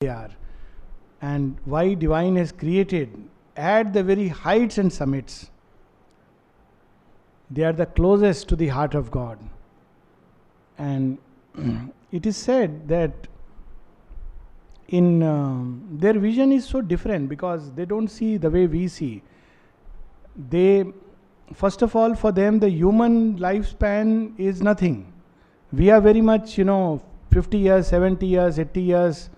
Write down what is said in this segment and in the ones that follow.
they are, and why divine has created at the very heights and summits. They are the closest to the heart of God. And it is said that their vision is so different because they don't see the way we see. They, first of all, for them, the human lifespan is nothing. We are very much, 50 years, 70 years, 80 years,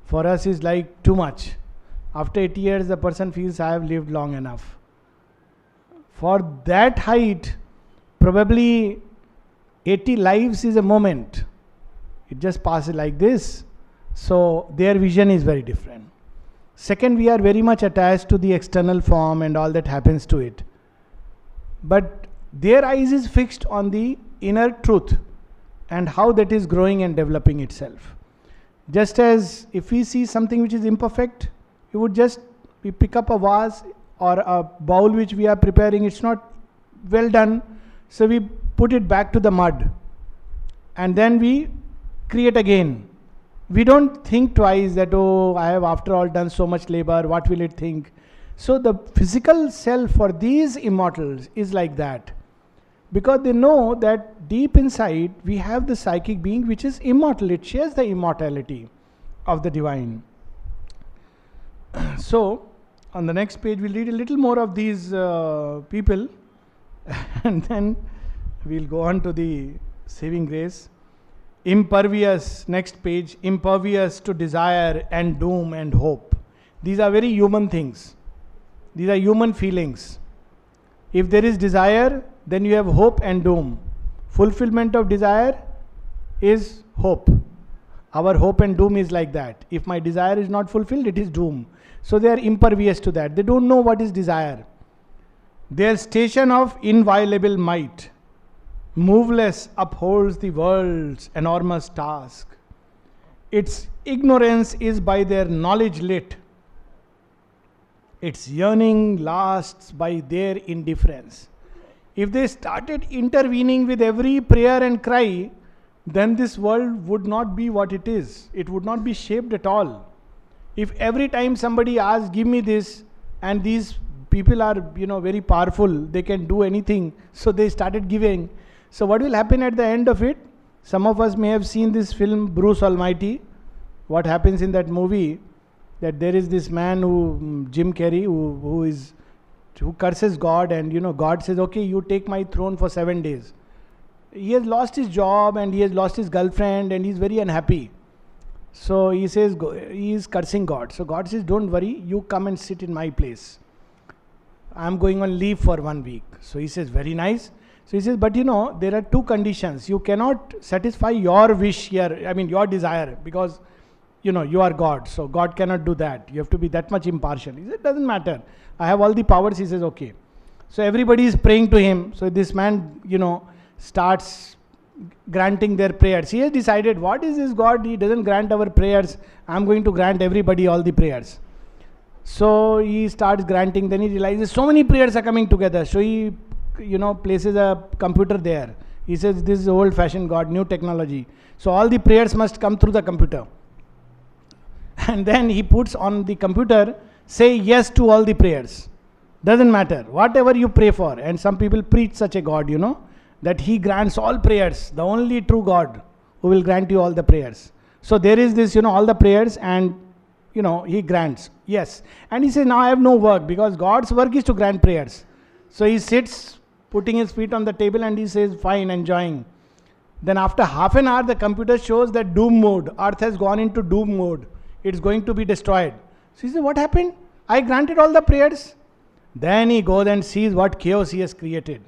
for us is like too much. After 80 years, the person feels, I have lived long enough. For that height, probably 80 lives is a moment. It just passes like this. So their vision is very different. Second, we are very much attached to the external form and all that happens to it. But their eyes is fixed on the inner truth and how that is growing and developing itself. Just as if we see something which is imperfect, we pick up a vase or a bowl which we are preparing, it's not well done, so we put it back to the mud and then we create again. We don't think twice that, oh, I have after all done so much labor, what will it think? So the physical self for these immortals is like that. Because they know that deep inside we have the psychic being which is immortal. It shares the immortality of the divine. So, on the next page we'll read a little more of these people and then we'll go on to the saving grace. Impervious, next page, impervious to desire and doom and hope. These are very human things. These are human feelings. If there is desire, then you have hope and doom. Fulfillment of desire is hope. Our hope and doom is like that. If my desire is not fulfilled, it is doom. So they are impervious to that. They don't know what is desire. Their station of inviolable might, moveless, upholds the world's enormous task. Its ignorance is by their knowledge lit. Its yearning lasts by their indifference. If they started intervening with every prayer and cry, then this world would not be what it is. It would not be shaped at all. If every time somebody asks, give me this, and these people are, very powerful, they can do anything, so they started giving. So what will happen at the end of it? Some of us may have seen this film, Bruce Almighty. What happens in that movie, that there is this man Jim Carrey, who curses God, and God says, okay, you take my throne for 7 days. He has lost his job and he has lost his girlfriend and he is very unhappy. So he says, he is cursing God. So God says, don't worry, you come and sit in my place. I am going on leave for 1 week. So he says, very nice. So he says, but there are 2 conditions. You cannot satisfy your wish here, your desire, because you are God. So God cannot do that. You have to be that much impartial. He said, it doesn't matter. I have all the powers. He says, okay. So everybody is praying to him. So this man, starts granting their prayers. He has decided, what is this God? He doesn't grant our prayers. I am going to grant everybody all the prayers. So he starts granting. Then he realizes so many prayers are coming together. So he, places a computer there. He says, this is old-fashioned God, new technology. So all the prayers must come through the computer. And then he puts on the computer, say yes to all the prayers. Doesn't matter. Whatever you pray for. And some people preach such a God, that he grants all prayers. The only true God who will grant you all the prayers. So there is this, all the prayers and, he grants. Yes. And he says, now I have no work because God's work is to grant prayers. So he sits, putting his feet on the table and he says, fine, enjoying. Then after half an hour, the computer shows that doom mode. Earth has gone into doom mode. It's going to be destroyed. So he says, what happened? I granted all the prayers. Then he goes and sees what chaos he has created.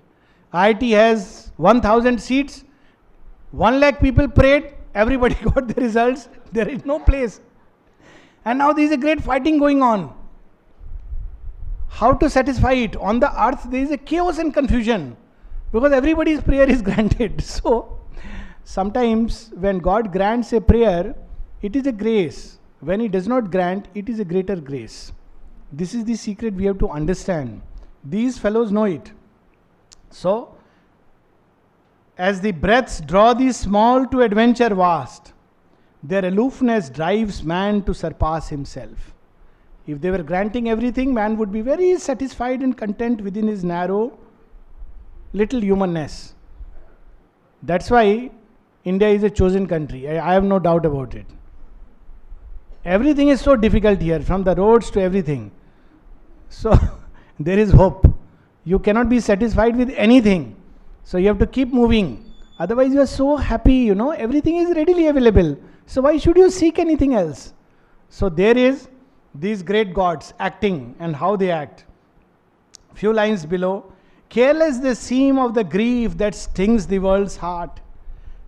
IIT has 1,000 seats. 1 lakh people prayed. Everybody got the results. There is no place. And now there is a great fighting going on. How to satisfy it? On the earth there is a chaos and confusion. Because everybody's prayer is granted. So, sometimes when God grants a prayer, it is a grace. When He does not grant, it is a greater grace. This is the secret we have to understand. These fellows know it. So, as the breaths draw the small to adventure vast, Their aloofness drives man to surpass himself. If they were granting everything, man would be very satisfied and content within his narrow little humanness. That's why India is a chosen country. I have no doubt about it. Everything is so difficult here, from the roads to everything. So there is hope. You cannot be satisfied with anything. So you have to keep moving. Otherwise you are so happy, everything is readily available. So why should you seek anything else? So there is these great gods acting and how they act. Few lines below. Careless they seem of the grief that stings the world's heart.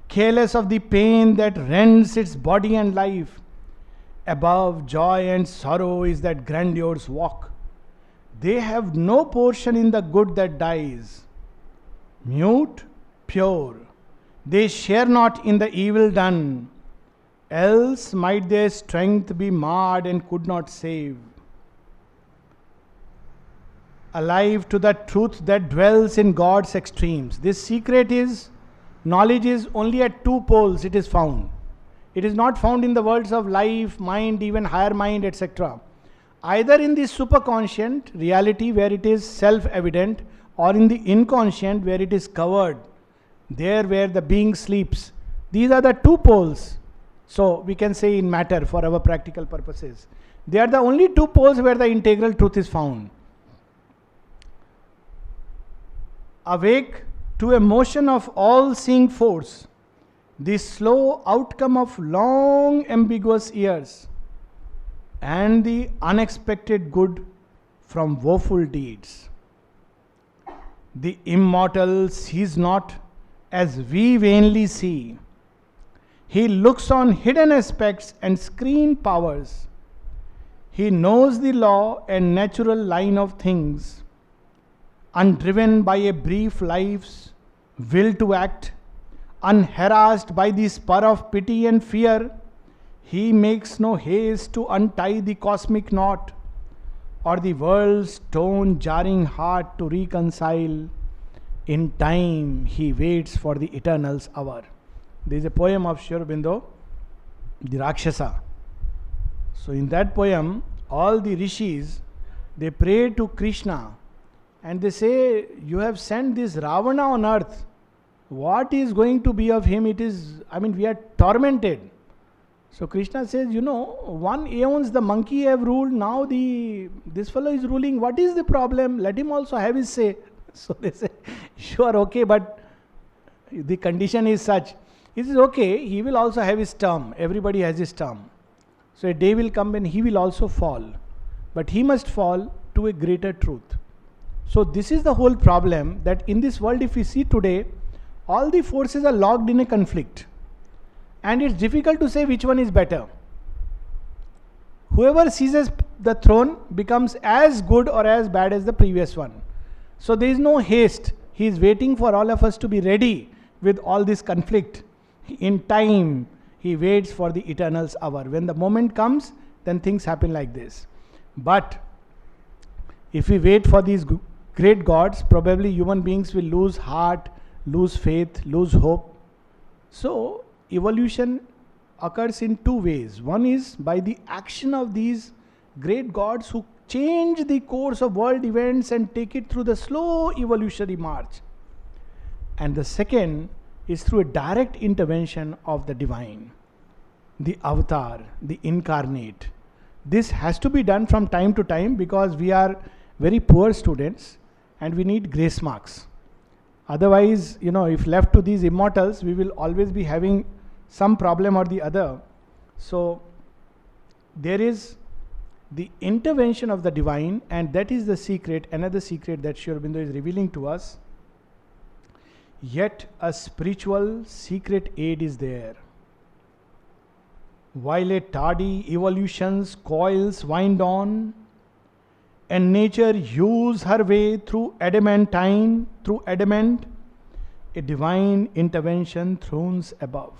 Careless of the pain that rends its body and life. Above joy and sorrow is that grandiose walk. They have no portion in the good that dies. Mute, pure, they share not in the evil done. Else might their strength be marred and could not save. Alive to the truth that dwells in God's extremes. This secret is, knowledge is only at two poles it is found. It is not found in the worlds of life, mind, even higher mind, etc. Either in the superconscient reality where it is self-evident, or in the inconscient where it is covered, there where the being sleeps. These are the two poles. So we can say in matter for our practical purposes. They are the only two poles where the integral truth is found. Awake to a motion of all-seeing force, the slow outcome of long ambiguous years, and the unexpected good from woeful deeds. The immortal sees not as we vainly see. He looks on hidden aspects and screen powers. He knows the law and natural line of things. Undriven by a brief life's will to act, unharassed by the spur of pity and fear, he makes no haste to untie the cosmic knot, or the world's stone jarring heart to reconcile. In time he waits for the eternal's hour. There is a poem of Aurobindo, the Rakshasa. So in that poem, all the rishis, they pray to Krishna and they say, you have sent this Ravana on earth. What is going to be of him? We are tormented. So Krishna says, 1 aeons the monkey have ruled, now this fellow is ruling. What is the problem? Let him also have his say. So they say, sure, okay, but the condition is such. It is okay, he will also have his term. Everybody has his term. So a day will come when he will also fall. But he must fall to a greater truth. So this is the whole problem, that in this world, if we see today, all the forces are locked in a conflict. And it's difficult to say which one is better. Whoever seizes the throne becomes as good or as bad as the previous one. So there is no haste. He is waiting for all of us to be ready with all this conflict. In time, he waits for the eternal's hour. When the moment comes, then things happen like this. But if we wait for these great gods, probably human beings will lose heart, lose faith, lose hope. So evolution occurs in two ways. One is by the action of these great gods who change the course of world events and take it through the slow evolutionary march. And the second is through a direct intervention of the divine, the avatar, the incarnate. This has to be done from time to time because we are very poor students and we need grace marks. Otherwise, if left to these immortals, we will always be having some problem or the other. So there is the intervention of the divine, and that is the secret, another secret that Aurobindo is revealing to us. Yet a spiritual secret aid is there. While a tardy evolution's coils wind on, and nature hews her way through adamant, a divine intervention thrones above.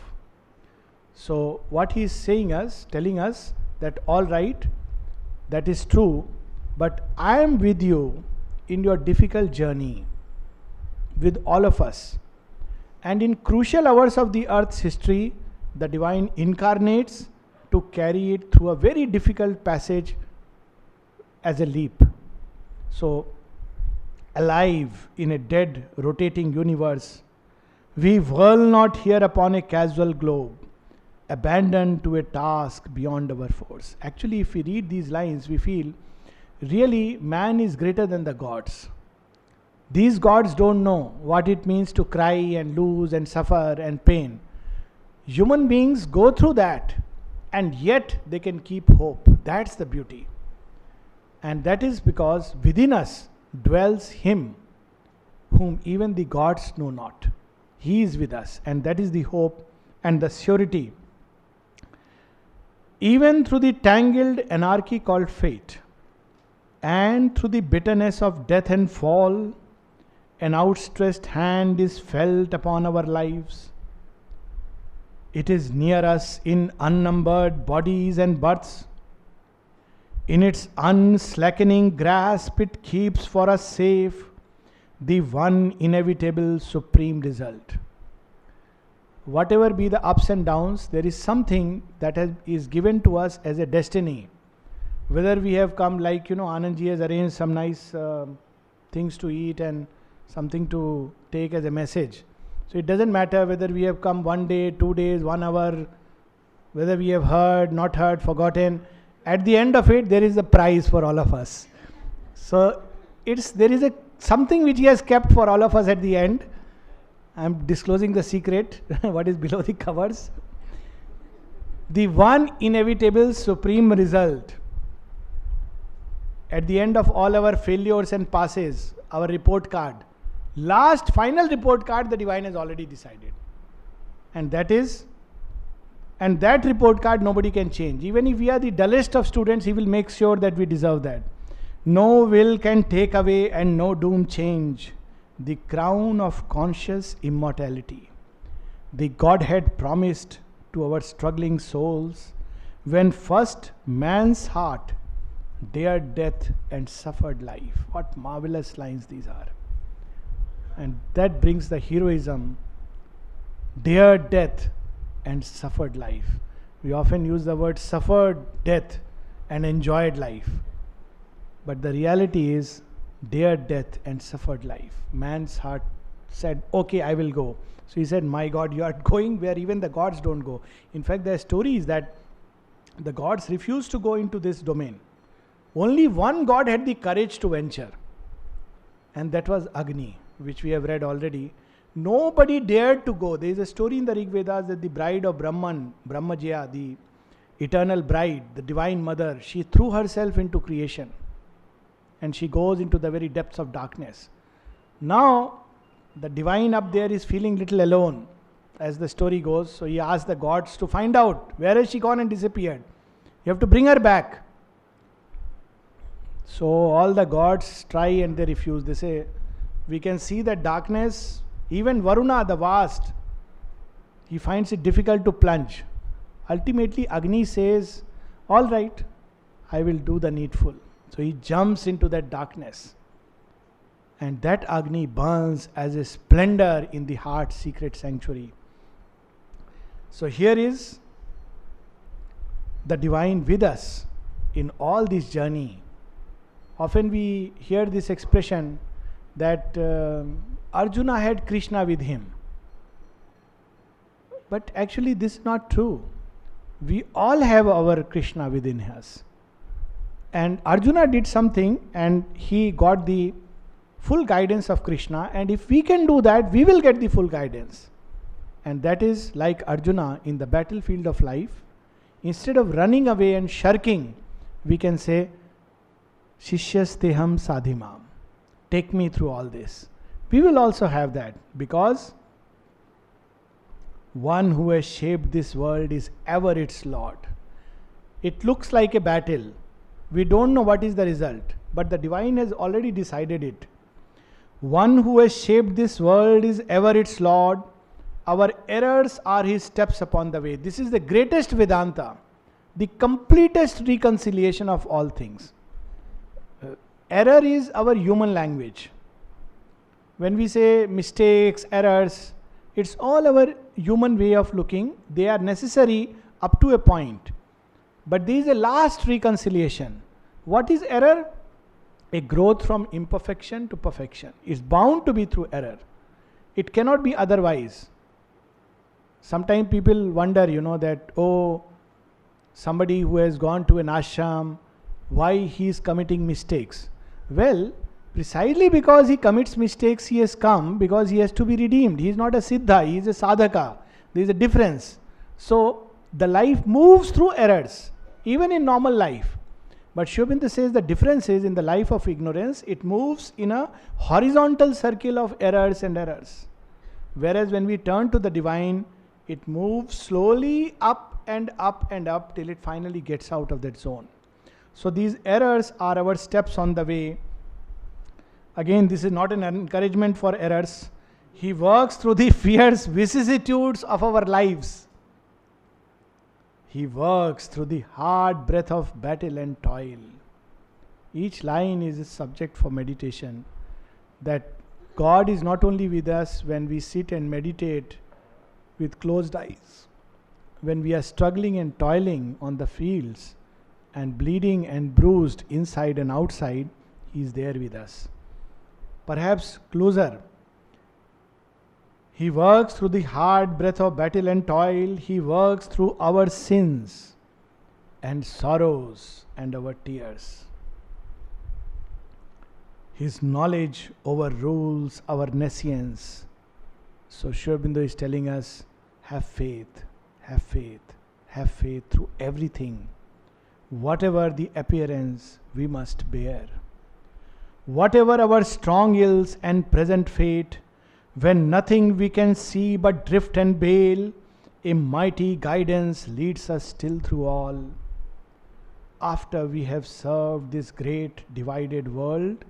So what he is telling us that all right, that is true, but I am with you in your difficult journey, with all of us. And in crucial hours of the earth's history, the divine incarnates to carry it through a very difficult passage as a leap. So, alive in a dead, rotating universe, we whirl not here upon a casual globe, abandoned to a task beyond our force. Actually, if we read these lines, we feel really man is greater than the gods. These gods don't know what it means to cry and lose and suffer and pain. Human beings go through that, and yet they can keep hope. That's the beauty. And that is because within us dwells Him whom even the gods know not. He is with us, and that is the hope and the surety. Even through the tangled anarchy called fate, and through the bitterness of death and fall, an outstretched hand is felt upon our lives. It is near us in unnumbered bodies and births. In its unslackening grasp, it keeps for us safe the one inevitable supreme result. Whatever be the ups and downs, there is something that is given to us as a destiny. Whether we have come, like, Anandji has arranged some nice things to eat and something to take as a message. So it doesn't matter whether we have come 1 day, 2 days, 1 hour, whether we have heard, not heard, forgotten. At the end of it, there is a prize for all of us. So there is something which He has kept for all of us at the end. I am disclosing the secret, what is below the covers. The one inevitable supreme result. At the end of all our failures and passes, our report card, last final report card, the divine has already decided. And that report card nobody can change. Even if we are the dullest of students, He will make sure that we deserve that. No will can take away and no doom change the crown of conscious immortality. The Godhead promised to our struggling souls when first man's heart dared death and suffered life. What marvelous lines these are. And that brings the heroism. Dared death and suffered life. We often use the word suffered death and enjoyed life. But the reality is, dared death and suffered life. Man's heart said, okay, I will go. So he said, my God, you are going where even the gods don't go. In fact, there are stories that the gods refused to go into this domain. Only one god had the courage to venture. And that was Agni, which we have read already. Nobody dared to go. There is a story in the Rig Vedas that the bride of Brahman, Brahmajaya, the eternal bride, the divine mother, she threw herself into creation. And she goes into the very depths of darkness. Now, the divine up there is feeling little alone, as the story goes. So he asks the gods to find out, where has she gone and disappeared? You have to bring her back. So all the gods try and they refuse. They say, we can see the darkness. Even Varuna, the vast, he finds it difficult to plunge. Ultimately, Agni says, all right, I will do the needful. So he jumps into that darkness. And that Agni burns as a splendor in the heart's secret sanctuary. So here is the divine with us in all this journey. Often we hear this expression that Arjuna had Krishna with him. But actually this is not true. We all have our Krishna within us. And Arjuna did something and he got the full guidance of Krishna. And if we can do that, we will get the full guidance. And that is like Arjuna in the battlefield of life. Instead of running away and shirking, we can say, Shishyasteham sadhimam. Take me through all this. We will also have that because one who has shaped this world is ever its Lord. It looks like a battle. We don't know what is the result, but the divine has already decided it. One who has shaped this world is ever its Lord. Our errors are His steps upon the way. This is the greatest Vedanta, the completest reconciliation of all things. Error is our human language. When we say mistakes, errors, it's all our human way of looking, they are necessary up to a point. But there is a last reconciliation. What is error? A growth from imperfection to perfection. It's bound to be through error. It cannot be otherwise. Sometimes people wonder, that, somebody who has gone to an ashram, why he is committing mistakes. Well, precisely because he commits mistakes, he has come because he has to be redeemed. He is not a siddha, he is a sadhaka. There is a difference. So, the life moves through errors, even in normal life. But Aurobindo says the difference is in the life of ignorance, it moves in a horizontal circle of errors and errors. Whereas when we turn to the divine, it moves slowly up and up and up till it finally gets out of that zone. So these errors are our steps on the way. Again, this is not an encouragement for errors. He works through the fierce vicissitudes of our lives. He works through the hard breath of battle and toil. Each line is a subject for meditation. That God is not only with us when we sit and meditate with closed eyes. When we are struggling and toiling on the fields and bleeding and bruised inside and outside, He is there with us. Perhaps closer. He works through the hard breath of battle and toil. He works through our sins and sorrows and our tears. His knowledge overrules our nescience. So Aurobindo is telling us, have faith, have faith, have faith through everything. Whatever the appearance, we must bear. Whatever our strong ills and present fate, when nothing we can see but drift and bail, a mighty guidance leads us still through all. After we have served this great divided world,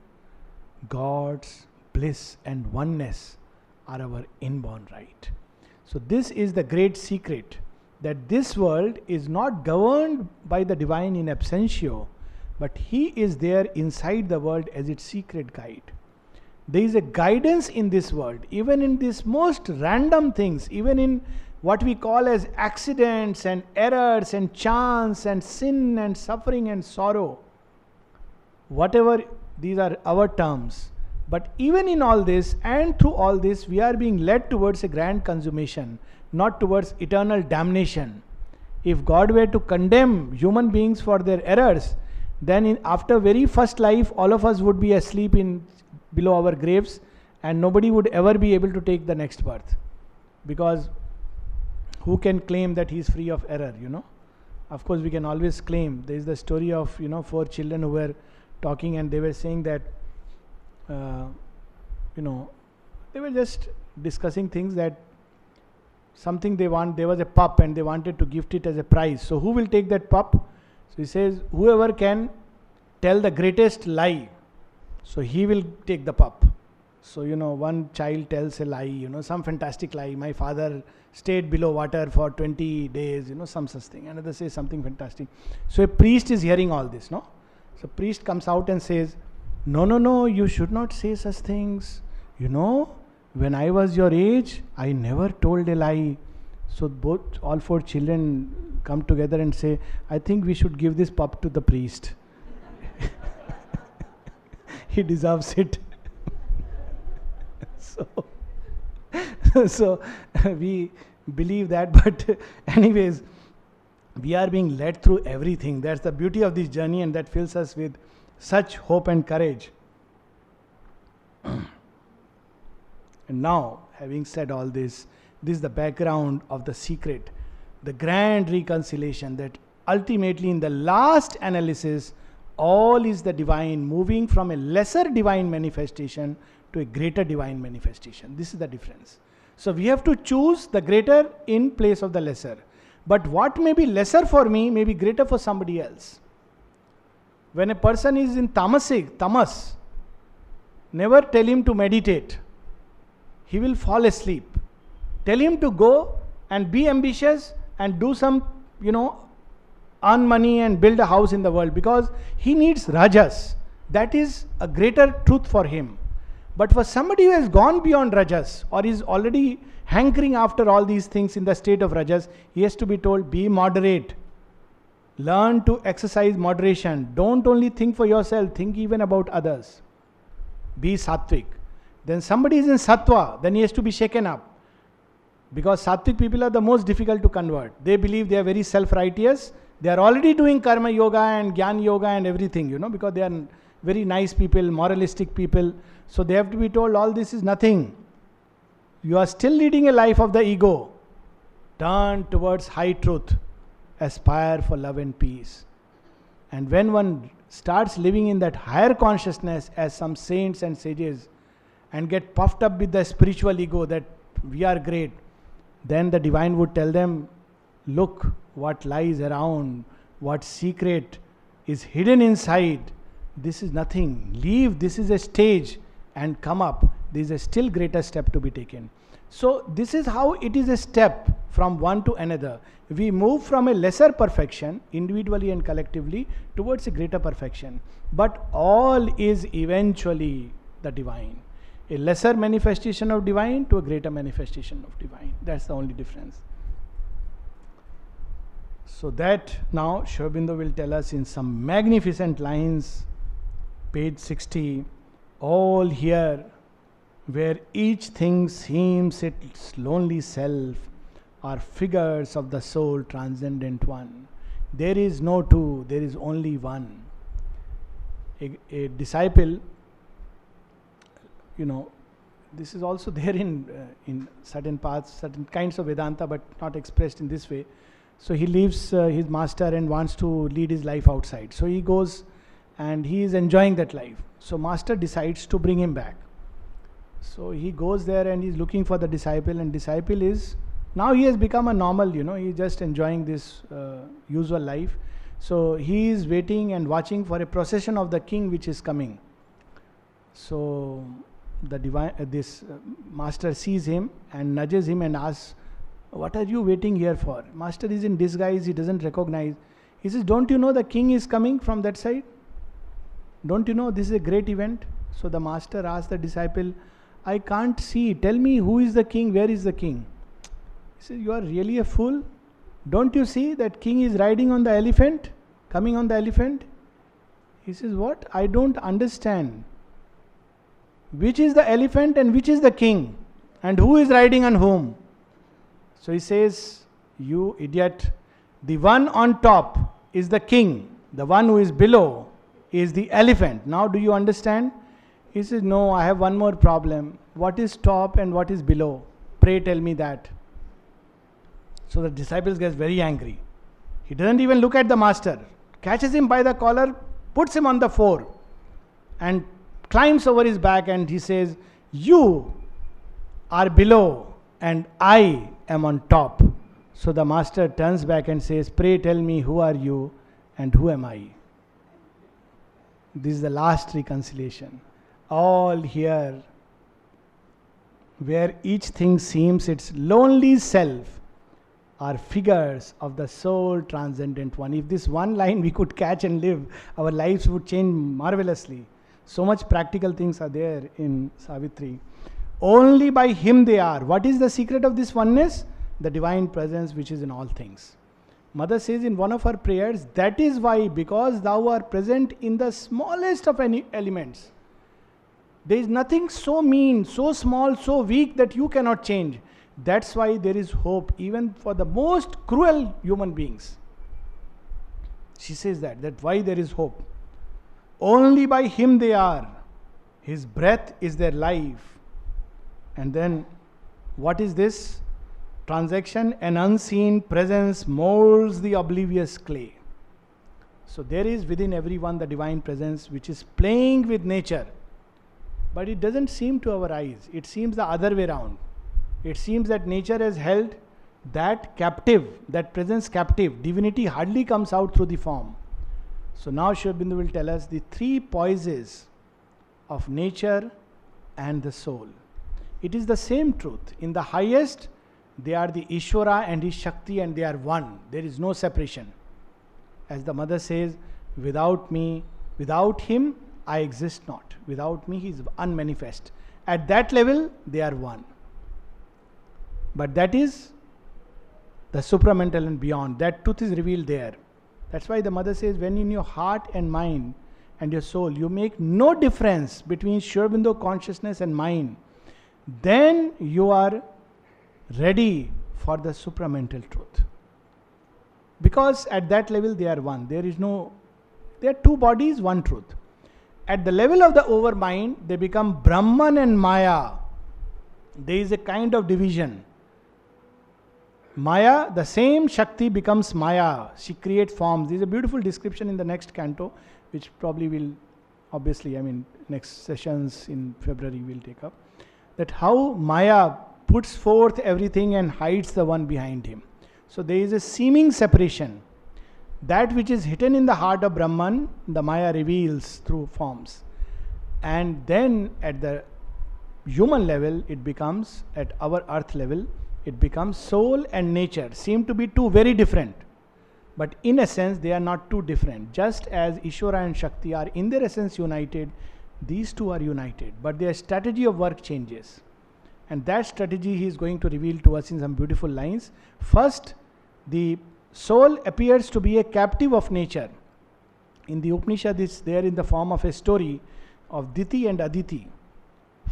God's bliss and oneness are our inborn right. So this is the great secret, that this world is not governed by the divine in absentio, but He is there inside the world as its secret guide. There is a guidance in this world, even in these most random things, even in what we call as accidents and errors and chance and sin and suffering and sorrow. Whatever, these are our terms. But even in all this and through all this, we are being led towards a grand consummation, not towards eternal damnation. If God were to condemn human beings for their errors, then after very first life, all of us would be asleep below our graves, and nobody would ever be able to take the next birth. Because who can claim that he is free of error, Of course, we can always claim. There is the story of, 4 children who were talking, and they were saying that, they were just discussing things that something they want. There was a pup and they wanted to gift it as a prize. So who will take that pup? So he says, whoever can tell the greatest lie, so he will take the pup. So, one child tells a lie, some fantastic lie. My father stayed below water for 20 days, some such thing. Another says something fantastic. So a priest is hearing all this, no? So priest comes out and says, no, you should not say such things. When I was your age, I never told a lie. So all 4 children come together and say, I think we should give this pup to the priest. He deserves it. So we believe that, but anyways, we are being led through everything. That's the beauty of this journey, and that fills us with such hope and courage. And now, having said all this, this is the background of the secret, the grand reconciliation, that ultimately in the last analysis, all is the divine moving from a lesser divine manifestation to a greater divine manifestation. This is the difference. So we have to choose the greater in place of the lesser. But what may be lesser for me may be greater for somebody else. When a person is in tamas, never tell him to meditate. He will fall asleep. Tell him to go and be ambitious and do some, earn money and build a house in the world, because he needs rajas. That is a greater truth for him. But for somebody who has gone beyond rajas or is already hankering after all these things in the state of rajas, he has to be told, be moderate. Learn to exercise moderation. Don't only think for yourself, think even about others. Be sattvic. Then somebody is in sattva, then he has to be shaken up. Because sattvic people are the most difficult to convert. They believe they are very self-righteous. They are already doing karma yoga and jnana yoga and everything, because they are very nice people, moralistic people. So they have to be told all this is nothing. You are still leading a life of the ego. Turn towards high truth. Aspire for love and peace. And when one starts living in that higher consciousness as some saints and sages and get puffed up with the spiritual ego that we are great, then the divine would tell them, look what lies around, what secret is hidden inside. This is nothing. Leave, this is a stage, and come up. There is a still greater step to be taken. So this is how it is a step from one to another. We move from a lesser perfection, individually and collectively, towards a greater perfection. But all is eventually the divine. A lesser manifestation of divine to a greater manifestation of divine. That's the only difference. So that now Sri Aurobindo will tell us in some magnificent lines, page 60, all here where each thing seems its lonely self are figures of the soul transcendent one. There is no two, there is only one. A disciple, this is also there in certain parts, certain kinds of Vedanta, but not expressed in this way. So he leaves his master and wants to lead his life outside. So he goes and he is enjoying that life. So master decides to bring him back. So he goes there and he's looking for the disciple, and disciple is, now he has become a normal, he's just enjoying this usual life. So he is waiting and watching for a procession of the king which is coming. So the this master sees him and nudges him and asks, what are you waiting here for? Master is in disguise, he doesn't recognize. He says, don't you know the king is coming from that side? Don't you know this is a great event? So the master asks the disciple, I can't see. Tell me who is the king, where is the king? He says, you are really a fool. Don't you see that king is riding on the elephant, coming on the elephant? He says, what? I don't understand. Which is the elephant and which is the king? And who is riding on whom? So he says, you idiot, the one on top is the king. The one who is below is the elephant. Now do you understand? He says, no, I have one more problem. What is top and what is below? Pray tell me that. So the disciples gets very angry. He doesn't even look at the master. Catches him by the collar, puts him on the floor and climbs over his back, and he says, you are below and I am on top. So the master turns back and says, pray tell me who are you and who am I? This is the last reconciliation. All here where each thing seems its lonely self are figures of the soul transcendent one. If this one line we could catch and live, our lives would change marvelously. So much practical things are there in Savitri. Only by him they are. What is the secret of this oneness? The divine presence which is in all things. Mother says in one of her prayers, that is why, because thou art present in the smallest of any elements. There is nothing so mean, so small, so weak that you cannot change. That's why there is hope even for the most cruel human beings. She says that why there is hope. Only by him they are. His breath is their life. And then, what is this transaction? An unseen presence molds the oblivious clay. So there is within everyone the divine presence which is playing with nature. But it doesn't seem to our eyes. It seems the other way around. It seems that nature has held that captive, that presence captive. Divinity hardly comes out through the form. So now Sri Aurobindo will tell us the three poises of nature and the soul. It is the same truth. In the highest, they are the Ishvara and his Shakti, and they are one. There is no separation. As the mother says, without me, without him, I exist not. Without me, he is unmanifest. At that level, they are one. But that is the supramental and beyond. That truth is revealed there. That's why the mother says, when in your heart and mind and your soul, you make no difference between Aurobindo consciousness and mind, then you are ready for the supramental truth. Because at that level they are one. There are two bodies, one truth. At the level of the overmind, they become Brahman and Maya. There is a kind of division. Maya, the same Shakti becomes Maya. She creates forms. There is a beautiful description in the next canto, which probably will, obviously, next sessions in February we'll take up. That how Maya puts forth everything and hides the one behind him. So there is a seeming separation. That which is hidden in the heart of Brahman, the Maya reveals through forms. And then at the human level, it becomes, at our earth level, it becomes soul and nature. Seem to be two very different. But in essence, they are not too different. Just as Ishvara and Shakti are in their essence united, these two are united. But their strategy of work changes. And that strategy he is going to reveal to us in some beautiful lines. First, the soul appears to be a captive of nature. In the Upanishad, it's there in the form of a story of Diti and Aditi.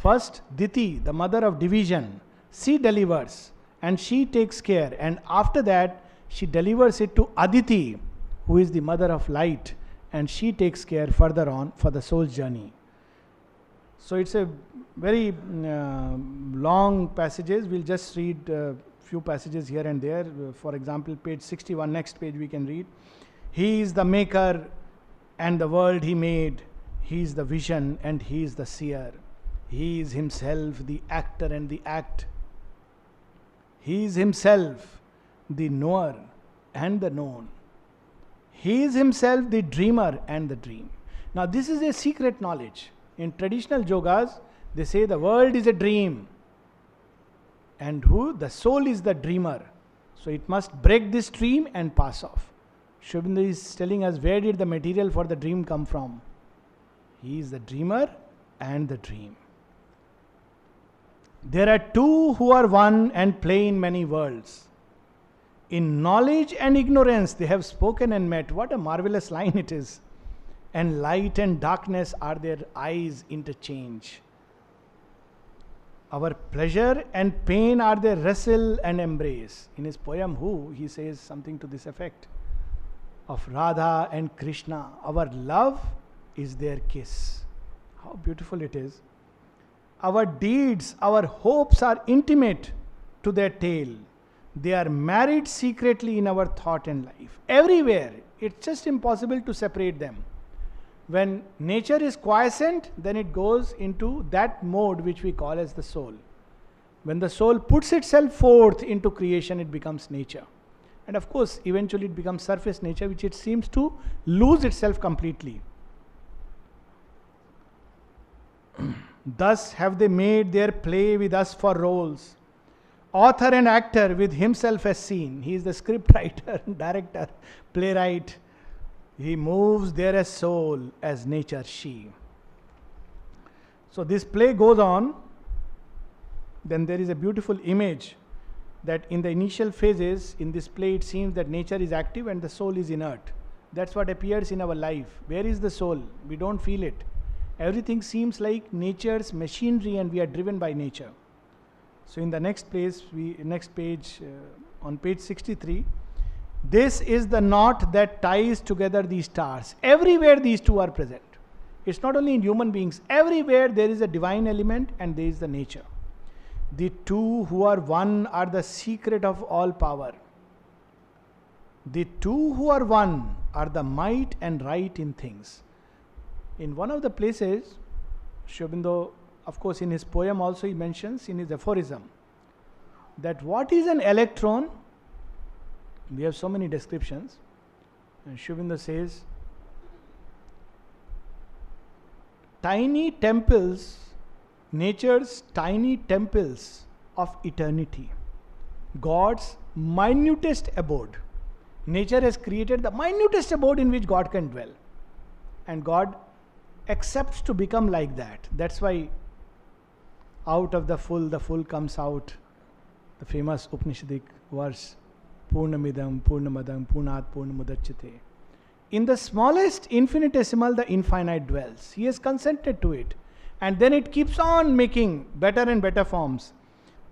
First, Diti, the mother of division, she delivers and she takes care. And after that, she delivers it to Aditi, who is the mother of light, and she takes care further on for the soul's journey. So it's a very long passages. We'll just read a few passages here and there. For example, page 61, next page we can read. He is the maker and the world he made. He is the vision and he is the seer. He is himself the actor and the act. He is himself the knower and the known. He is himself the dreamer and the dream. Now this is a secret knowledge. In traditional yogas, they say the world is a dream. And who? The soul is the dreamer. So it must break this dream and pass off. Aurobindo is telling us, where did the material for the dream come from? He is the dreamer and the dream. There are two who are one and play in many worlds. In knowledge and ignorance they have spoken and met. What a marvelous line it is. And light and darkness are their eyes interchange. Our pleasure and pain are their wrestle and embrace. In his poem Who, he says something to this effect. Of Radha and Krishna, our love is their kiss. How beautiful it is. Our deeds, our hopes are intimate to their tale. They are married secretly in our thought and life. Everywhere, it's just impossible to separate them. When nature is quiescent, then it goes into that mode which we call as the soul. When the soul puts itself forth into creation, it becomes nature. And of course, eventually it becomes surface nature, which it seems to lose itself completely. Thus have they made their play with us for roles. Author and actor with himself as seen. He is the script writer, director, playwright. He moves there as soul, as nature she. So this play goes on. Then there is a beautiful image that in the initial phases in this play it seems that nature is active and the soul is inert. That's what appears in our life. Where is the soul? We don't feel it. Everything seems like nature's machinery and we are driven by nature. So in the next page, on page 63, this is the knot that ties together these stars. Everywhere these two are present. It's not only in human beings. Everywhere there is a divine element and there is the nature. The two who are one are the secret of all power. The two who are one are the might and right in things. In one of the places, Aurobindo, of course in his poem also he mentions in his aphorism that what is an electron? We have so many descriptions. And Aurobindo says, tiny temples, nature's tiny temples of eternity, God's minutest abode. Nature has created the minutest abode in which God can dwell. And God accepts to become like that. That's why Out of the full comes out. The famous Upanishadic verse, Purnamidam, Purnamadam, Purnat Purnamudachyate. In the smallest infinitesimal, the infinite dwells. He has consented to it. And then it keeps on making better and better forms.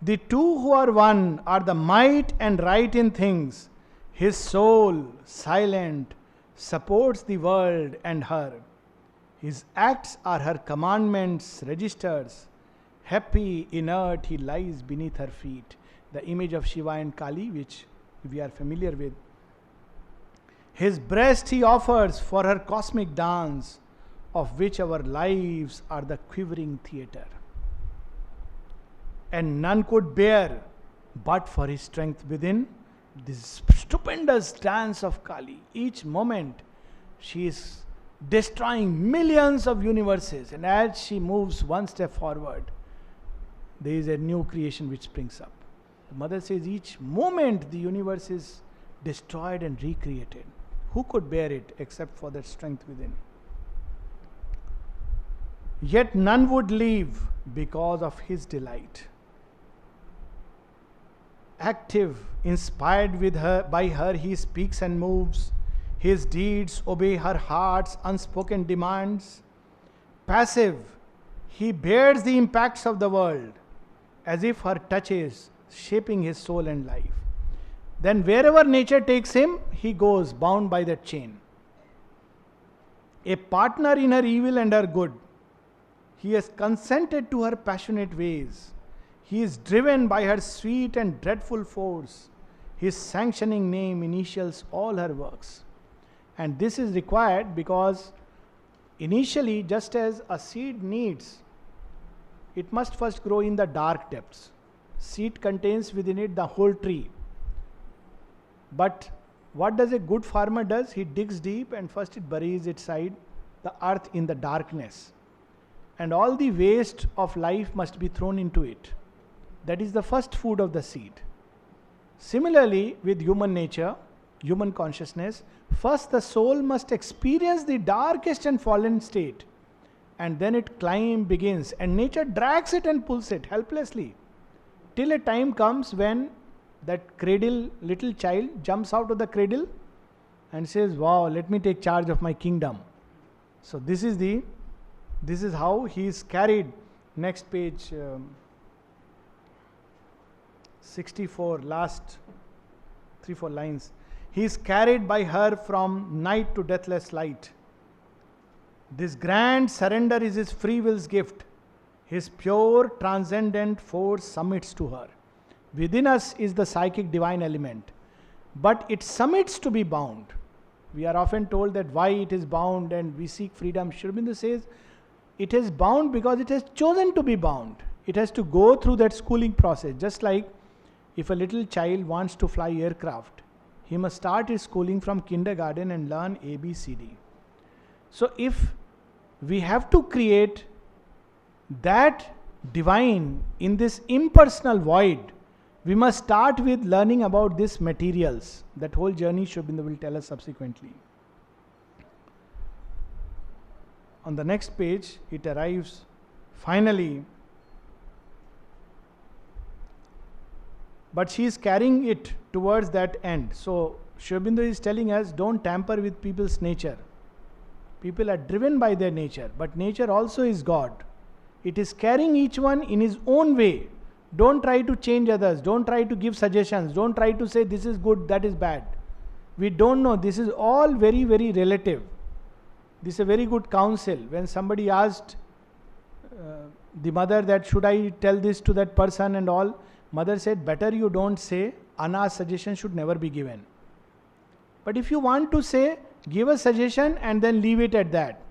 The two who are one are the might and right in things. His soul, silent, supports the world and her. His acts are her commandments, registers. Happy, inert, he lies beneath her feet. The image of Shiva and Kali, which we are familiar with. His breast he offers for her cosmic dance, of which our lives are the quivering theatre. And none could bear, but for his strength within, this stupendous dance of Kali. Each moment she is destroying millions of universes, and as she moves one step forward, there is a new creation which springs up. The mother says each moment the universe is destroyed and recreated. Who could bear it except for that strength within? Yet none would leave because of his delight. Active, inspired by her, he speaks and moves. His deeds obey her heart's unspoken demands. Passive, he bears the impacts of the world, as if her touch is shaping his soul and life. Then wherever nature takes him, he goes bound by that chain. A partner in her evil and her good. He has consented to her passionate ways. He is driven by her sweet and dreadful force. His sanctioning name initials all her works. And this is required because initially, just as a seed needs, it must first grow in the dark depths. Seed contains within it the whole tree. But what does a good farmer does? He digs deep and first it buries inside the earth in the darkness. And all the waste of life must be thrown into it. That is the first food of the seed. Similarly, with human nature, human consciousness, first the soul must experience the darkest and fallen state. And then it climb begins, and nature drags it and pulls it helplessly. Till a time comes when that cradle, little child jumps out of the cradle and says, wow, let me take charge of my kingdom. So this is how he is carried. Next page, 64, last 3-4 lines. He is carried by her from night to deathless light. This grand surrender is his free will's gift. His pure transcendent force submits to her. Within us is the psychic divine element, but it submits to be bound. We are often told that why it is bound and we seek freedom. Aurobindo says it is bound because it has chosen to be bound. It has to go through that schooling process. Just like if a little child wants to fly aircraft, he must start his schooling from kindergarten and learn A, B, C, D. So if we have to create that divine in this impersonal void, we must start with learning about these materials. That whole journey Aurobindo will tell us subsequently. On the next page, it arrives finally, but she is carrying it towards that end. So Aurobindo is telling us, don't tamper with people's nature. People are driven by their nature, but nature also is God. It is carrying each one in his own way. Don't try to change others. Don't try to give suggestions. Don't try to say this is good, that is bad. We don't know. This is all very, very relative. This is a very good counsel. When somebody asked the mother that should I tell this to that person and all, mother said, better you don't say. Unasked suggestion should never be given. But if you want to say, give a suggestion and then leave it at that.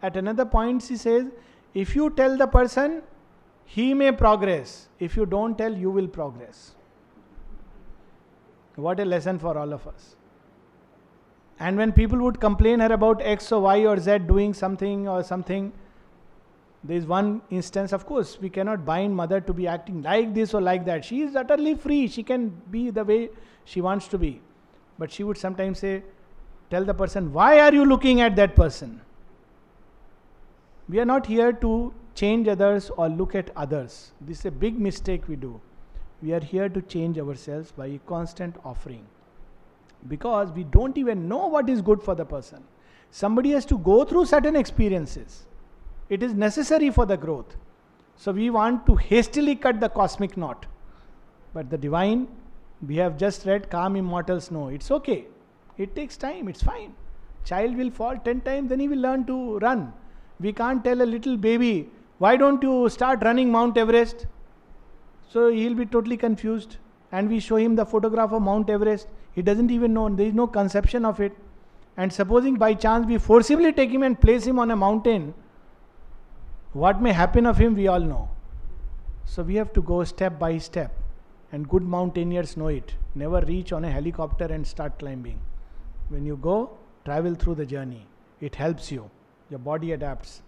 At another point she says, if you tell the person, he may progress. If you don't tell, you will progress. What a lesson for all of us. And when people would complain her about X or Y or Z doing something or something, there is one instance, of course, we cannot bind mother to be acting like this or like that. She is utterly free. She can be the way she wants to be. But she would sometimes say, tell the person, why are you looking at that person? We are not here to change others or look at others. This is a big mistake we do. We are here to change ourselves by a constant offering, because we don't even know what is good for the person. Somebody has to go through certain experiences. It is necessary for the growth. So we want to hastily cut the cosmic knot. But the divine, we have just read, calm immortals know. It's okay. It takes time. It's fine. Child will fall 10 times, then he will learn to run. We can't tell a little baby, why don't you start running Mount Everest? So he'll be totally confused. And we show him the photograph of Mount Everest. He doesn't even know. There is no conception of it. And supposing by chance we forcibly take him and place him on a mountain, what may happen of him we all know. So we have to go step by step. And good mountaineers know it. Never reach on a helicopter and start climbing. When you go, travel through the journey. It helps you. Your body adapts.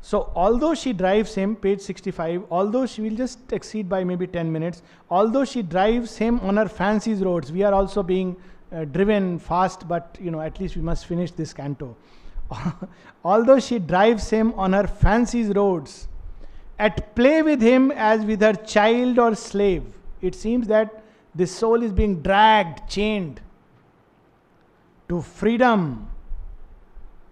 So although she drives him, page 65, although she will just exceed by maybe 10 minutes, although she drives him on her fancy roads, we are also being driven fast, but at least we must finish this canto. Although she drives him on her fancy roads, at play with him as with her child or slave. It seems that this soul is being dragged, chained to freedom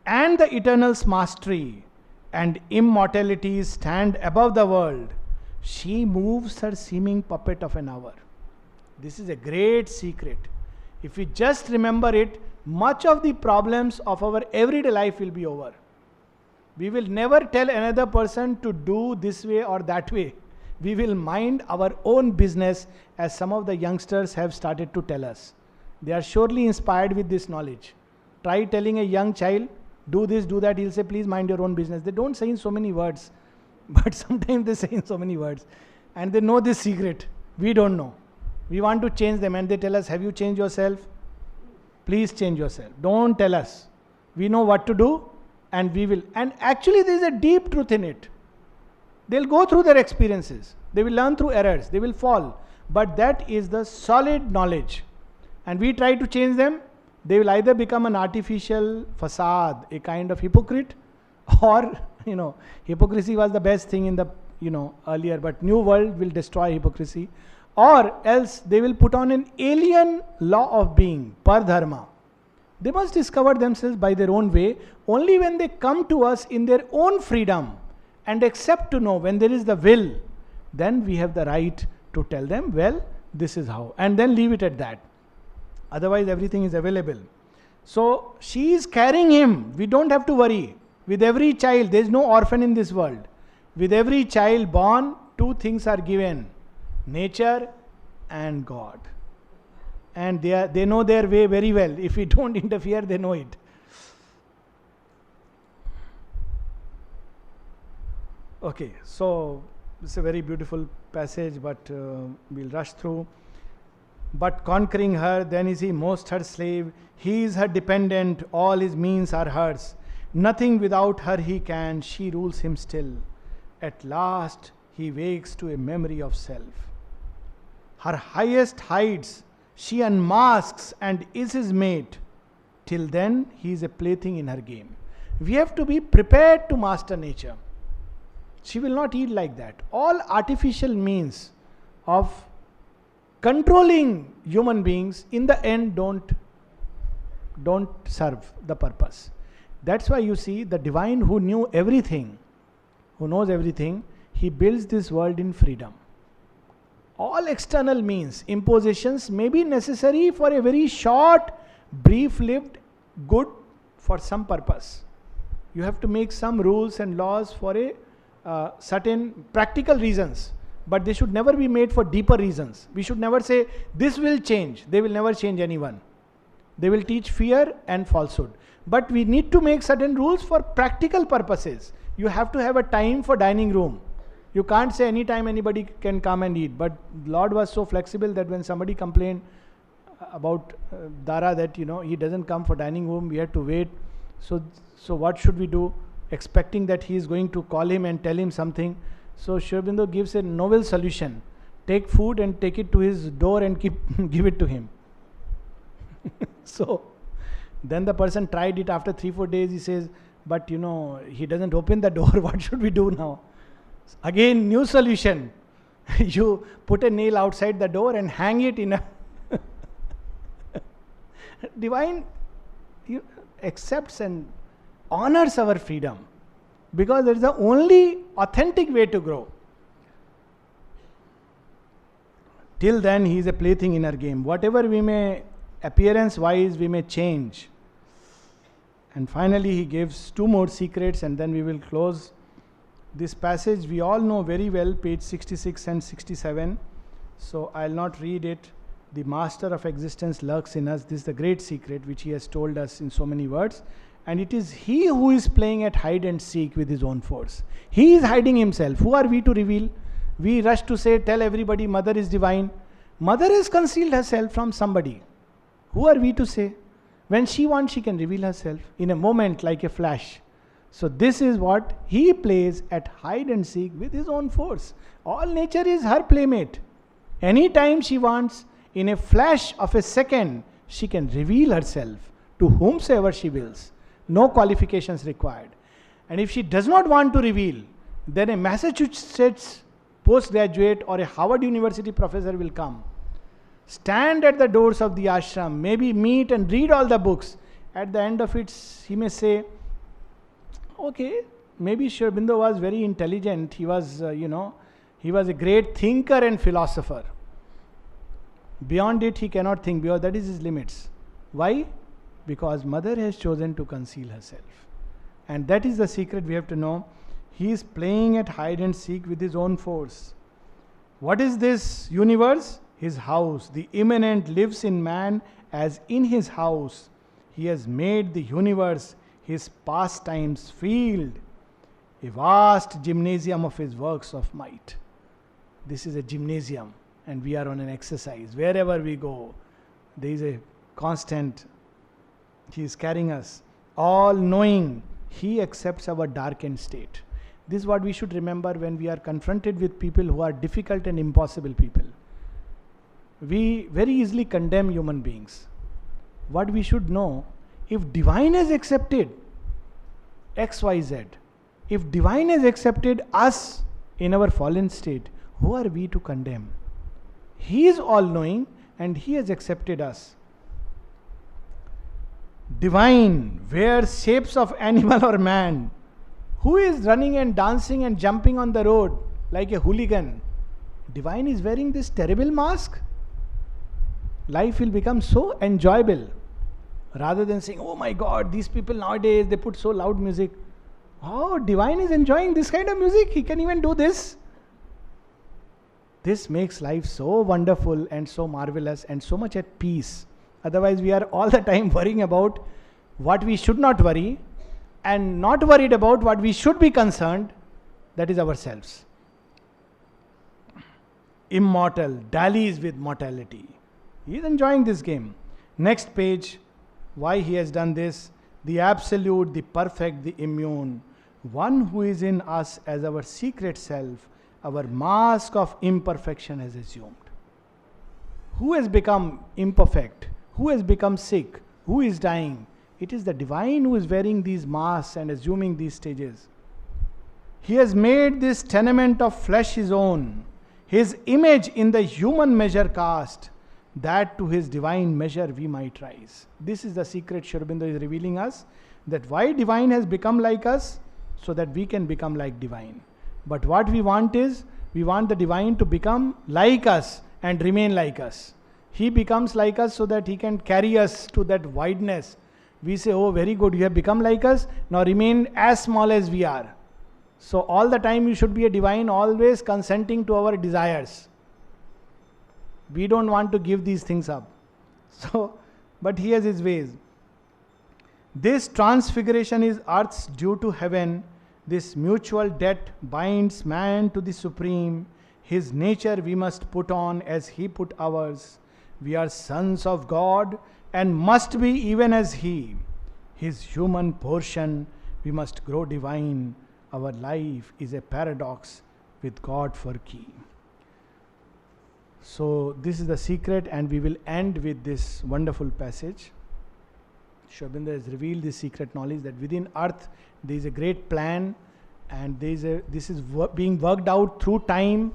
and the eternal's mastery and immortality stand above the world. She moves her seeming puppet of an hour. This is a great secret. If we just remember it, much of the problems of our everyday life will be over. We will never tell another person to do this way or that way. We will mind our own business, as some of the youngsters have started to tell us. They are surely inspired with this knowledge. Try telling a young child, do this, do that. He'll say, please mind your own business. They don't say in so many words, but sometimes they say in so many words. And they know this secret. We don't know. We want to change them, and they tell us, have you changed yourself? Please change yourself. Don't tell us. We know what to do, and we will. And actually there is a deep truth in it. They'll go through their experiences. They will learn through errors. They will fall. But that is the solid knowledge. And we try to change them. They will either become an artificial facade, a kind of hypocrite, or, hypocrisy was the best thing in the, earlier, but new world will destroy hypocrisy. Or else they will put on an alien law of being, pardharma. They must discover themselves by their own way. Only when they come to us in their own freedom and accept to know, when there is the will, then we have the right to tell them, well, this is how. And then leave it at that. Otherwise everything is available. So she is carrying him. We don't have to worry. With every child, there is no orphan in this world. With every child born, two things are given: nature and God. And they know their way very well. If we don't interfere, they know it. Okay, so this is a very beautiful passage, but we'll rush through. But conquering her, then is he most her slave. He is her dependent, all his means are hers. Nothing without her he can, she rules him still. At last he wakes to a memory of self. Her highest heights she unmasks and is his mate. Till then he is a plaything in her game. We have to be prepared to master nature. She will not eat like that. All artificial means of controlling human beings in the end don't serve the purpose. That's why you see the divine who knew everything, who knows everything, he builds this world in freedom. All external means, impositions may be necessary for a very short, brief-lived good for some purpose. You have to make some rules and laws for a certain practical reasons. But they should never be made for deeper reasons. We should never say, this will change. They will never change anyone. They will teach fear and falsehood. But we need to make certain rules for practical purposes. You have to have a time for dining room. You can't say anytime anybody can come and eat. But Lord was so flexible that when somebody complained about Dara that, he doesn't come for dining room, we had to wait. So what should we do? Expecting that he is going to call him and tell him something. So Aurobindo gives a novel solution. Take food and take it to his door and give it to him. So then the person tried it after 3-4 days. He says, but he doesn't open the door. What should we do now? Again, new solution. You put a nail outside the door and hang it in a divine accepts and honors our freedom, because that is the only authentic way to grow. Till then, he is a plaything in our game. Whatever we may, appearance-wise, we may change. And finally, he gives two more secrets, and then we will close this passage. We all know very well, page 66 and 67. So I'll not read it. The master of existence lurks in us. This is the great secret which he has told us in so many words. And it is he who is playing at hide and seek with his own force. He is hiding himself. Who are we to reveal? We rush to say, tell everybody, mother is divine. Mother has concealed herself from somebody. Who are we to say? When she wants, she can reveal herself in a moment, like a flash. So this is what he plays at hide and seek with his own force. All nature is her playmate. Anytime she wants, in a flash of a second, she can reveal herself to whomsoever she wills. No qualifications required. And if she does not want to reveal, then a Massachusetts postgraduate or a Harvard University professor will come, stand at the doors of the ashram, maybe meet and read all the books. At the end of it, he may say, okay, maybe Aurobindo was very intelligent. He was, he was a great thinker and philosopher. Beyond it, he cannot think, because that is his limits. Why? Because mother has chosen to conceal herself. And that is the secret we have to know. He is playing at hide and seek with his own force. What is this universe? His house. The immanent lives in man as in his house. He has made the universe his pastimes field, a vast gymnasium of his works of might. This is a gymnasium, and we are on an exercise. Wherever we go, there is a constant, he is carrying us. All knowing, he accepts our darkened state. This is what we should remember when we are confronted with people who are difficult and impossible people. We very easily condemn human beings. What we should know, if divine has accepted XYZ, if divine has accepted us in our fallen state, who are we to condemn? He is all-knowing and he has accepted us. Divine wears shapes of animal or man. Who is running and dancing and jumping on the road like a hooligan? Divine is wearing this terrible mask. Life will become so enjoyable. Rather than saying, oh my God, these people nowadays, they put so loud music. Oh, divine is enjoying this kind of music. He can even do this. This makes life so wonderful and so marvelous and so much at peace. Otherwise, we are all the time worrying about what we should not worry and not worried about what we should be concerned. That is ourselves. Immortal, dallies with mortality. He is enjoying this game. Next page. Why he has done this? The absolute, the perfect, the immune. One who is in us as our secret self, our mask of imperfection has assumed. Who has become imperfect? Who has become sick? Who is dying? It is the divine who is wearing these masks and assuming these stages. He has made this tenement of flesh his own, his image in the human measure cast, that to his divine measure we might rise. This is the secret Aurobindo is revealing us, that why divine has become like us, so that we can become like divine. But what we want is, we want the divine to become like us and remain like us. He becomes like us so that he can carry us to that wideness. We say, oh very good, you have become like us, now remain as small as we are. So all the time you should be a divine, always consenting to our desires. We don't want to give these things up. So, but he has his ways. This transfiguration is earth's due to heaven. This mutual debt binds man to the supreme. His nature we must put on as he put ours. We are sons of God and must be even as he. His human portion we must grow divine. Our life is a paradox with God for key. So this is the secret, and we will end with this wonderful passage. Sri Aurobindo has revealed this secret knowledge that within earth there is a great plan, and this is being worked out through time,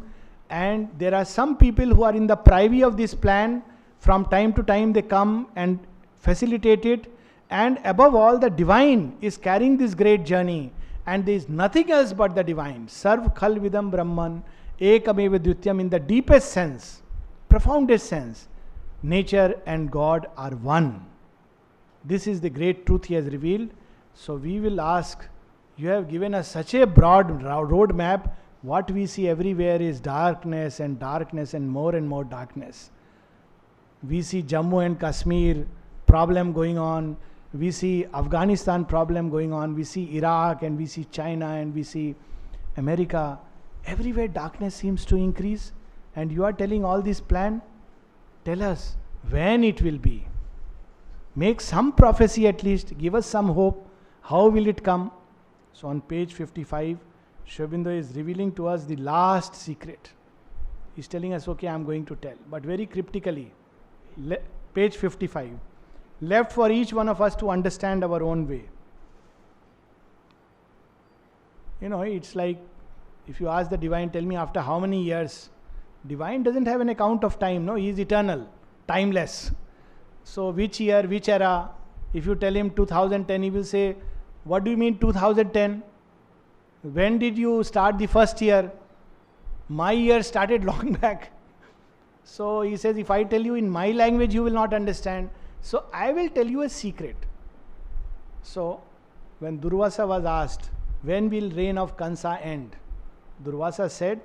and there are some people who are in the privy of this plan. From time to time they come and facilitate it, and above all the divine is carrying this great journey, and there is nothing else but the divine. Sarv khal vidam brahman ekameva dvityam, in the deepest sense, profoundest sense, nature and God are one. This is the great truth he has revealed. So we will ask, you have given us such a broad road map. What we see everywhere is darkness and darkness and more darkness. We see Jammu and Kashmir problem going on. We see Afghanistan problem going on. We see Iraq, and we see China, and we see America. Everywhere darkness seems to increase. And you are telling all this plan? Tell us when it will be. Make some prophecy at least. Give us some hope. How will it come? So on page 55, Sri Aurobindo is revealing to us the last secret. He's telling us, okay, I'm going to tell, but very cryptically. Page 55. Left for each one of us to understand our own way. You know, it's like if you ask the divine, tell me after how many years. Divine doesn't have an account of time, no, he is eternal, timeless. So which year, which era? If you tell him 2010, he will say, what do you mean 2010? When did you start the first year? My year started long back. So he says, if I tell you in my language, you will not understand. So I will tell you a secret. So when Durvasa was asked, when will reign of Kansa end? Durvasa said,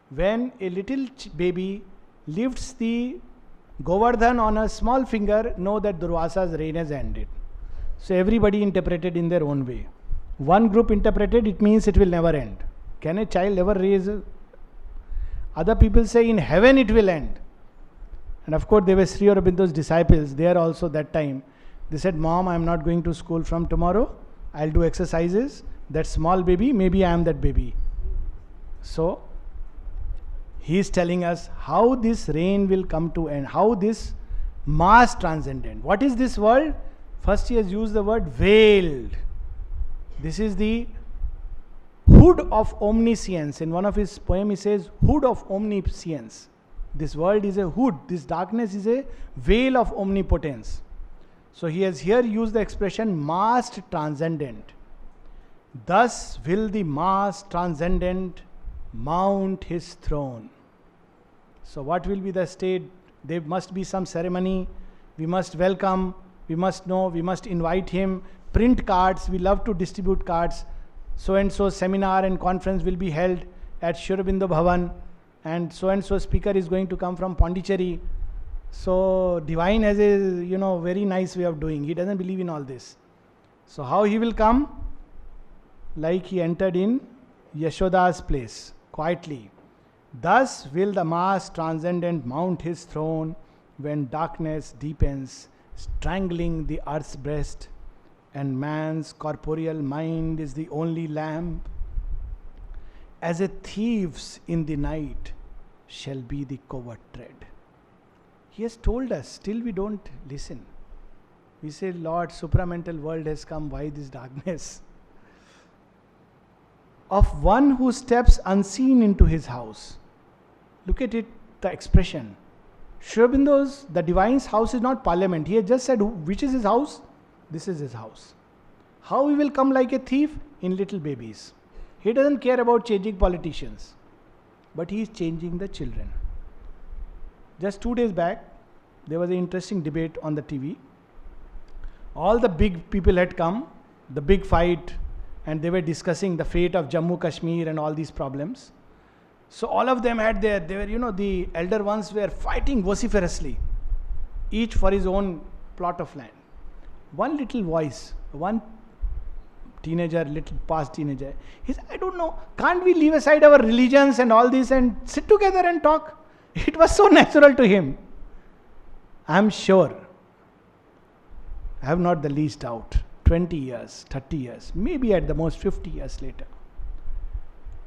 when a little baby lifts the Govardhan on a small finger, know that Durvasa's reign has ended. So everybody interpreted in their own way. One group interpreted, it means it will never end. Can a child ever raise? Other people say in heaven it will end. And of course, they were Sri Aurobindo's disciples. They are also that time. They said, Mom, I am not going to school from tomorrow. I'll do exercises. That small baby, maybe I am that baby. So he is telling us how this reign will come to end, how this mass transcendent. What is this world? First he has used the word veiled. This is the hood of omniscience. In one of his poems he says, hood of omniscience. This world is a hood. This darkness is a veil of omnipotence. So he has here used the expression mass transcendent. Thus will the mass transcendent mount his throne. So what will be the state? There must be some ceremony. We must welcome. We must know. We must invite him. Print cards. We love to distribute cards. So and so seminar and conference will be held at Sri Aurobindo Bhavan, and so speaker is going to come from Pondicherry. So divine has a very nice way of doing. He doesn't believe in all this. So how he will come? Like he entered in Yashoda's place quietly. Thus will the mass transcendent mount his throne when darkness deepens, strangling the earth's breast, and man's corporeal mind is the only lamp. As a thief's in the night shall be the covert tread. He has told us, still we don't listen. We say, Lord, supramental world has come, why this darkness? Of one who steps unseen into his house. Look at it, the expression. Sri Aurobindo's, the divine's house is not parliament. He has just said, which is his house? This is his house. How he will come like a thief? In little babies. He doesn't care about changing politicians, but he is changing the children. Just 2 days back, there was an interesting debate on the TV. All the big people had come, the big fight, and they were discussing the fate of Jammu, Kashmir and all these problems. So all of them had the elder ones were fighting vociferously, each for his own plot of land. One little voice, one teenager, little past teenager, he said, I don't know, can't we leave aside our religions and all this and sit together and talk? It was so natural to him. I am sure, I have not the least doubt, 20 years, 30 years, maybe at the most 50 years later,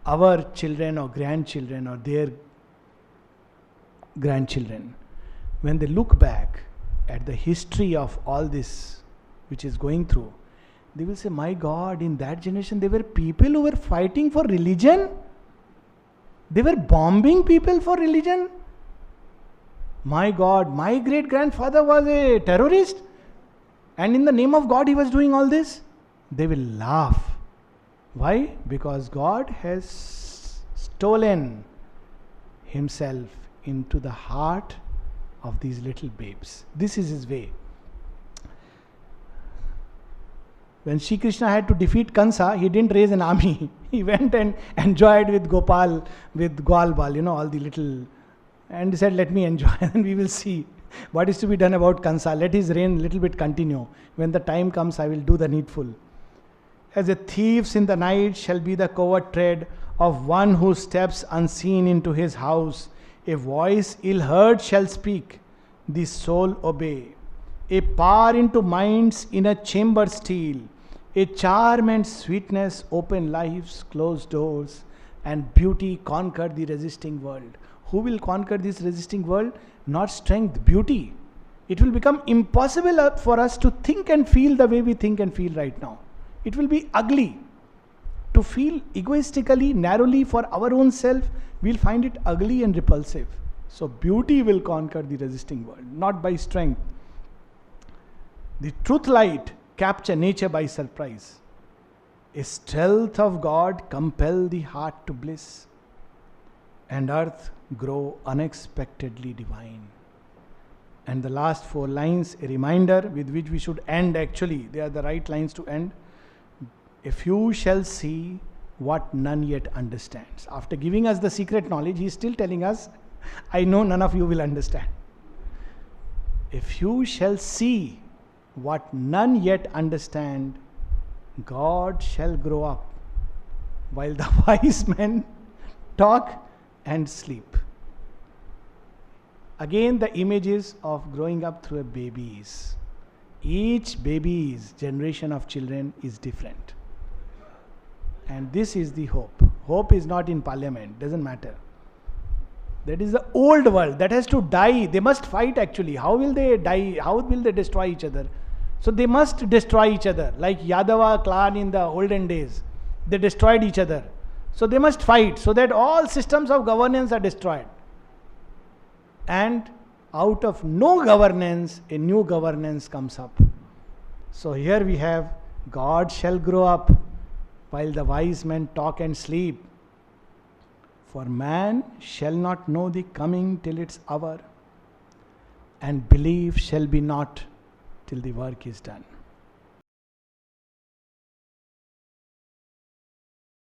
our children or grandchildren or their grandchildren, when they look back at the history of all this which is going through, they will say, my God, in that generation there were people who were fighting for religion. They were bombing people for religion. My God, my great grandfather was a terrorist, and in the name of God he was doing all this. They will laugh. Why? Because God has stolen himself into the heart of these little babes. This is his way. When Shri Krishna had to defeat Kansa, he didn't raise an army. He went and enjoyed with Gopal, with Gwalbal, all the little, and he said, let me enjoy, and we will see what is to be done about Kansa. Let his reign little bit continue. When the time comes, I will do the needful. As a thief's in the night shall be the covert tread of one who steps unseen into his house. A voice ill heard shall speak, the soul obey. A power into minds in a chamber steal. A charm and sweetness open life's closed doors, and beauty conquer the resisting world. Who will conquer this resisting world? Not strength, beauty. It will become impossible for us to think and feel the way we think and feel right now. It will be ugly. To feel egoistically, narrowly for our own self, we'll find it ugly and repulsive. So beauty will conquer the resisting world, not by strength. The truth light capture nature by surprise. A stealth of God compel the heart to bliss, and earth grow unexpectedly divine. And the last 4 lines, a reminder with which we should end actually. They are the right lines to end. A few shall see what none yet understands. After giving us the secret knowledge, he is still telling us, I know none of you will understand. A few shall see what none yet understand. God shall grow up while the wise men talk and sleep. Again, the images of growing up through a baby's. Each baby's generation of children is different. And this is the hope. Hope is not in parliament, doesn't matter. That is the old world that has to die. They must fight actually. How will they die? How will they destroy each other? So they must destroy each other. Like Yadava clan in the olden days. They destroyed each other. So they must fight so that all systems of governance are destroyed. And out of no governance, a new governance comes up. So here we have, God shall grow up while the wise men talk and sleep. For man shall not know the coming till its hour, and belief shall be not till the work is done.